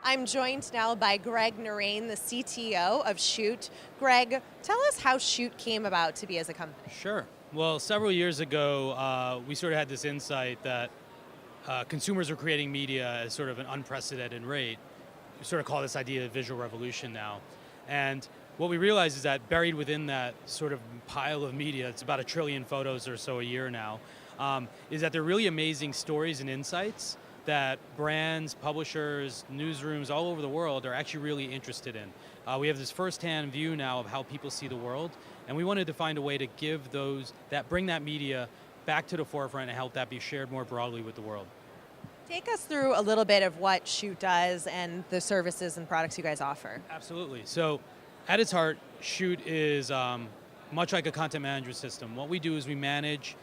I'm joined now by Greg Narain, the CTO of Chute. Greg, tell us how Chute came about to be as a company. Sure. Well, several years ago, we sort of had this insight that consumers are creating media at sort of an unprecedented rate. We sort of call this idea a visual revolution now. And what we realized is that buried within that sort of pile of media, it's about 1 trillion photos or so a year now, is that they're really amazing stories and insights that brands, publishers, newsrooms all over the world are actually really interested in. We have this first-hand view now of how people see the world, and we wanted to find a way to give bring that media back to the forefront and help that be shared more broadly with the world. Take us through a little bit of what Chute does and the services and products you guys offer. Absolutely. So at its heart, Chute is much like a content management system. What we do is we manage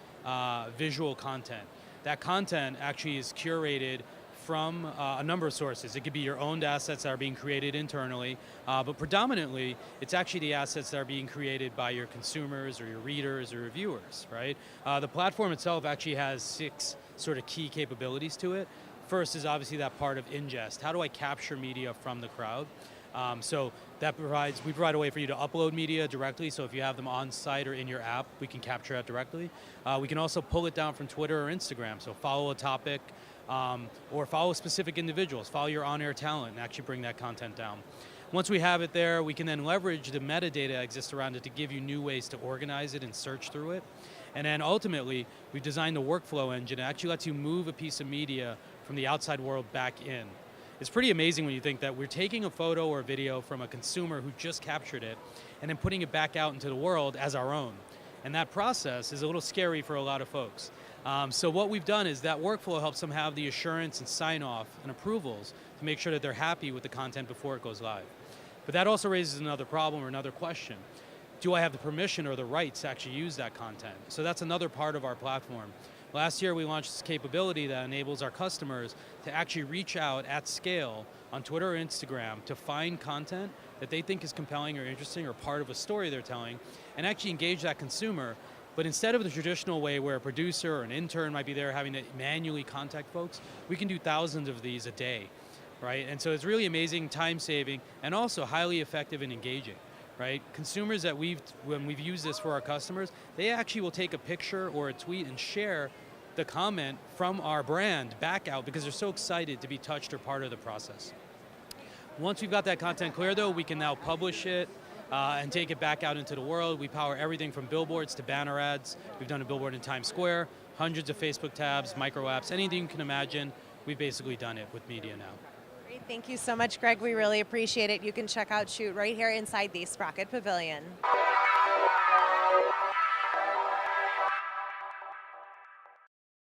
visual content. That content actually is curated from a number of sources. It could be your owned assets that are being created internally, but predominantly, it's actually the assets that are being created by your consumers or your readers or your viewers, right? The platform itself actually has 6 sort of key capabilities to it. First is obviously that part of ingest. How do I capture media from the crowd? So we provide a way for you to upload media directly, so if you have them on site or in your app, we can capture that directly. We can also pull it down from Twitter or Instagram, so follow a topic, or follow specific individuals, follow your on-air talent and actually bring that content down. Once we have it there, we can then leverage the metadata that exists around it to give you new ways to organize it and search through it. And then ultimately, we've designed a workflow engine that actually lets you move a piece of media from the outside world back in. It's pretty amazing when you think that we're taking a photo or a video from a consumer who just captured it and then putting it back out into the world as our own. And that process is a little scary for a lot of folks. So what we've done is that workflow helps them have the assurance and sign-off and approvals to make sure that they're happy with the content before it goes live. But that also raises another problem or another question. Do I have the permission or the rights to actually use that content? So that's another part of our platform. Last year, we launched this capability that enables our customers to actually reach out at scale on Twitter or Instagram to find content that they think is compelling or interesting or part of a story they're telling, and actually engage that consumer. But instead of the traditional way where a producer or an intern might be there having to manually contact folks, we can do thousands of these a day, right? And so it's really amazing, time-saving, and also highly effective and engaging. Right? Consumers that when we've used this for our customers, they actually will take a picture or a tweet and share the comment from our brand back out because they're so excited to be touched or part of the process. Once we've got that content clear though, we can now publish it and take it back out into the world. We power everything from billboards to banner ads. We've done a billboard in Times Square, hundreds of Facebook tabs, micro apps, anything you can imagine, we've basically done it with media now. Great, thank you so much, Greg. We really appreciate it. You can check out Chute right here inside the Sprocket Pavilion.